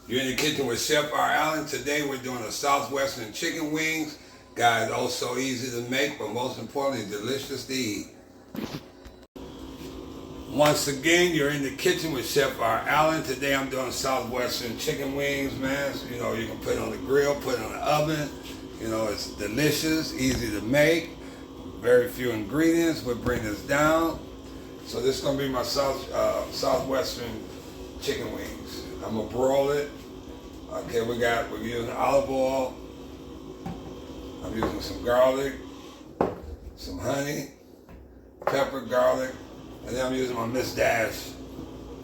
You're in the kitchen with Chef R. Allen. Today we're doing a Southwestern chicken wings. Guys, oh so easy to make, but most importantly, delicious to eat. Once again, you're in the kitchen with Chef R. Allen. Today I'm doing Southwestern chicken wings, man. So, you know, you can put it on the grill, put it on the oven. You know, it's delicious, easy to make. Very few ingredients would bring this down. So this is gonna be my Southwestern chicken wings. I'm gonna broil it. Okay, we're using olive oil. I'm using some garlic, some honey, pepper, garlic, and then I'm using my Miss Dash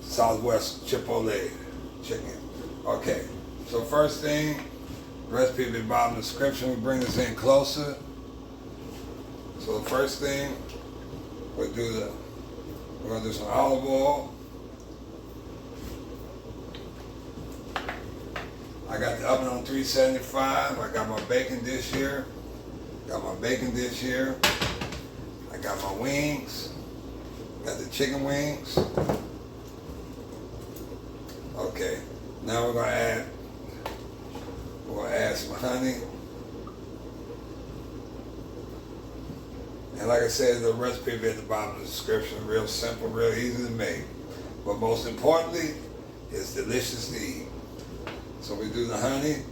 Southwest Chipotle chicken. Okay, so first thing, recipe at the bottom of the description. We bring this in closer. So the first thing, we're gonna do some olive oil. I got the oven on 375. I got my baking dish here. I got my wings. Got the chicken wings. Okay. Now we're gonna add some honey. And like I said, the recipe will be at the bottom of the description. Real simple, real easy to make. But most importantly, it's delicious to eat. So we do the honey.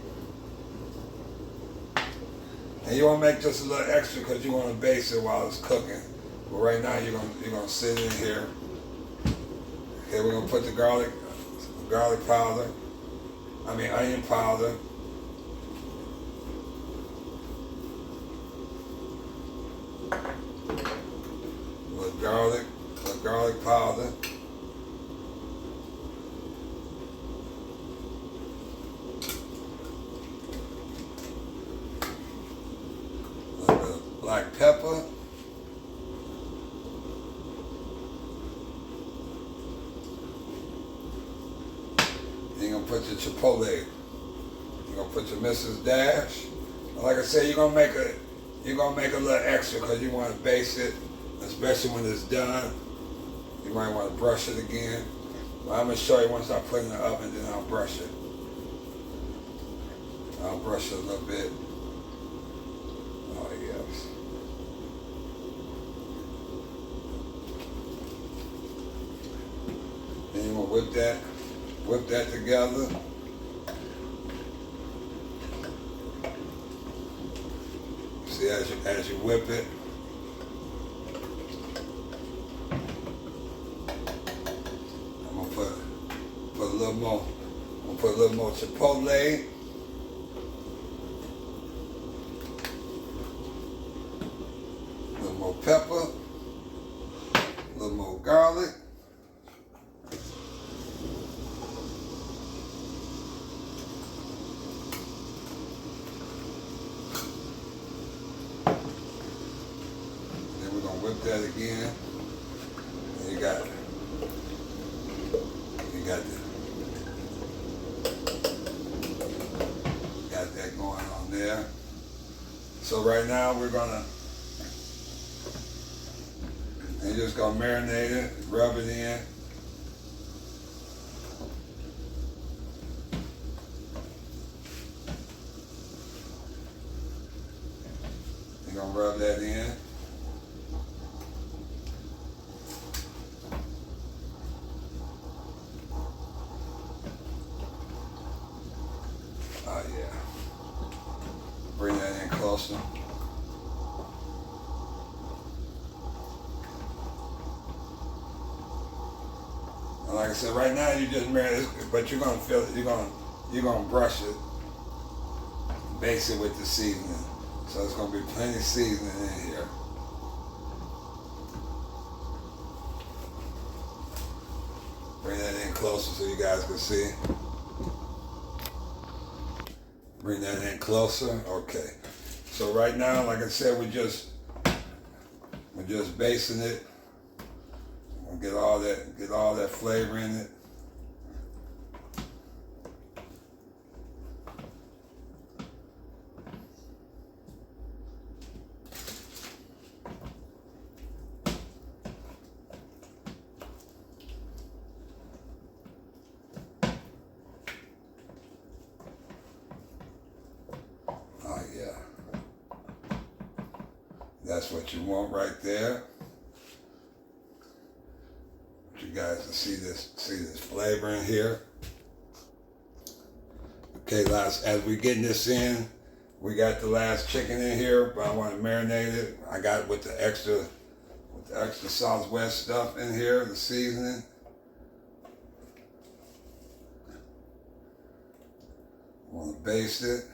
And you want to make just a little extra because you want to baste it while it's cooking. But right now you're gonna sit in here. Okay, we're gonna put the onion powder. With garlic powder. Black pepper. Then you're gonna put your Chipotle. You're gonna put your Mrs. Dash. Like I said, you're gonna make a little extra because you want to baste it, especially when it's done. You might want to brush it again. But I'm gonna show you once I put it in the oven, then I'll brush it. I'll brush it a little bit. Oh yes. Then you're gonna whip that together. See, as you whip it, I'm gonna put a little more. I'm gonna put a little more Chipotle. A little more pepper. A little more garlic. Whip that again. And you got that going on there. So right now you're just gonna marinate it, rub it in. You're gonna rub that in. Oh yeah. Bring that in closer. And like I said, right now you just marinate, but you're gonna feel it. You're gonna brush it, base it with the seasoning. So it's gonna be plenty of seasoning in here. Bring that in closer so you guys can see. Bring that in closer. Okay. So right now, like I said, we're just basting it. We'll get all that flavor in it. That's what you want right there. You guys can see this flavor in here. Okay, as we getting this in, we got the last chicken in here, but I want to marinate it. I got it with the extra Southwest stuff in here, the seasoning. I want to baste it.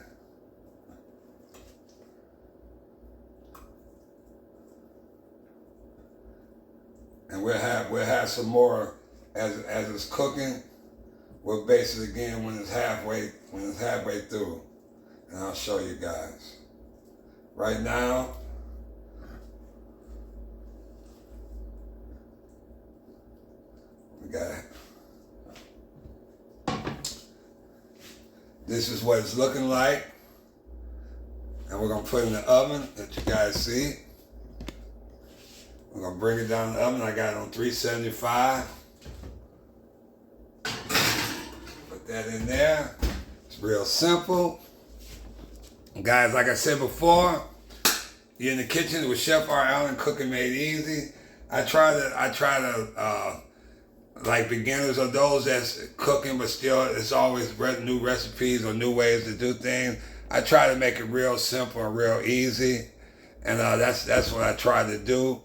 And we'll have some more as it's cooking. We'll baste it again when it's halfway through, and I'll show you guys. Right now, we got it. This is what it's looking like, and we're gonna put it in the oven that you guys see. We're gonna bring it down in the oven. I got it on 375. Put that in there. It's real simple. Guys, like I said before, you're in the kitchen with Chef R. Allen, Cooking Made Easy. I try to like beginners or those that's cooking, but still it's always new recipes or new ways to do things. I try to make it real simple and real easy, and that's what I try to do.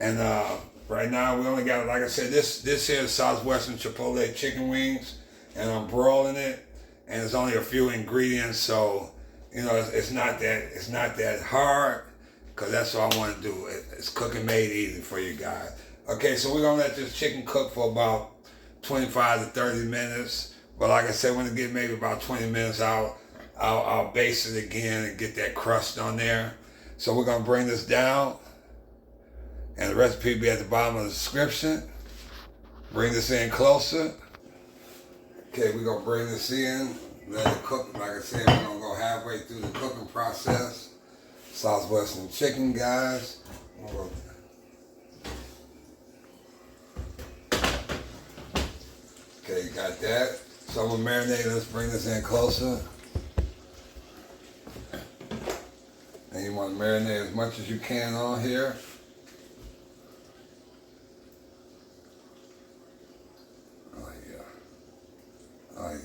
And right now we only got, like I said, this here is Southwestern Chipotle chicken wings, and I'm broiling it, and it's only a few ingredients, so you know it's not that hard, because that's what I want to do. It's Cooking Made Easy for you guys. Okay, so we're gonna let this chicken cook for about 25 to 30 minutes. But like I said, when it get maybe about 20 minutes, I'll baste it again and get that crust on there. So we're gonna bring this down. And the recipe will be at the bottom of the description. Bring this in closer. Okay, we're gonna bring this in, let it cook. Like I said, we're gonna go halfway through the cooking process. Southwestern chicken, guys. Okay, you got that. So I'm gonna marinate. Let's bring this in closer. And you wanna marinate as much as you can on here. Oh yeah.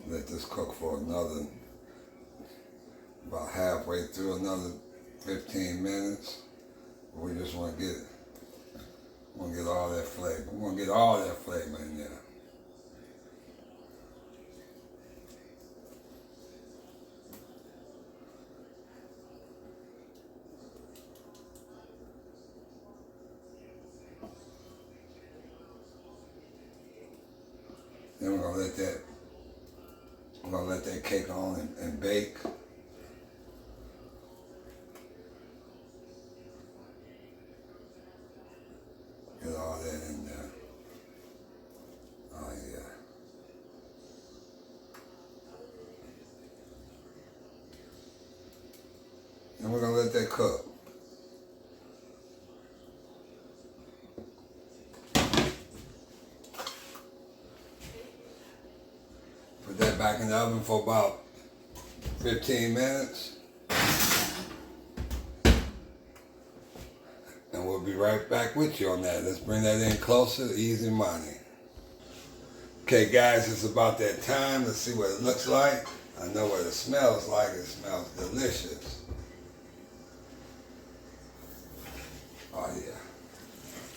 Let this cook for another, about halfway through, another 15 minutes. We just want to get all that flavor. We want to get all that flavor in there. Then we're gonna let that cake on and bake. Get all that in there. Oh yeah. And we're gonna let that cook. Put that back in the oven for about 15 minutes. And we'll be right back with you on that. Let's bring that in closer, easy money. Okay guys, it's about that time. Let's see what it looks like. I know what it smells like. It smells delicious. Oh yeah,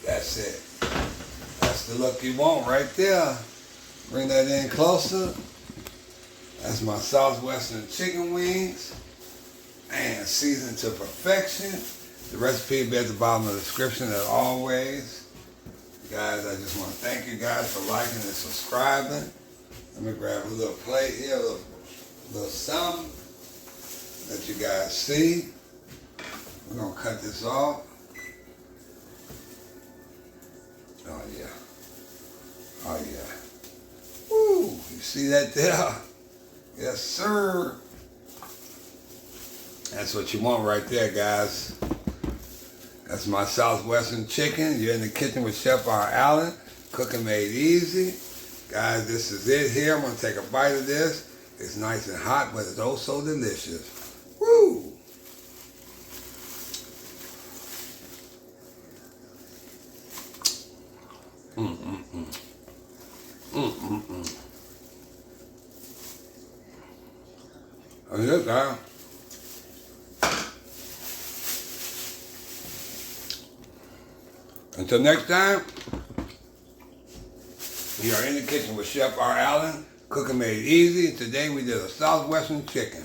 that's it. That's the look you want right there. Bring that in closer. That's my Southwestern chicken wings. And seasoned to perfection. The recipe will be at the bottom of the description as always. Guys, I just want to thank you guys for liking and subscribing. Let me grab a little plate here, a little something that you guys see. We're going to cut this off. Oh yeah. Oh yeah. Woo! You see that there? Yes, sir. That's what you want right there, guys. That's my Southwestern chicken. You're in the kitchen with Chef R. Allen. Cooking made easy. Guys, this is it here. I'm going to take a bite of this. It's nice and hot, but it's oh so delicious. Woo! And this guy. Until next time, we are in the kitchen with Chef R. Allen. Cooking made easy. Today we did a Southwestern chicken.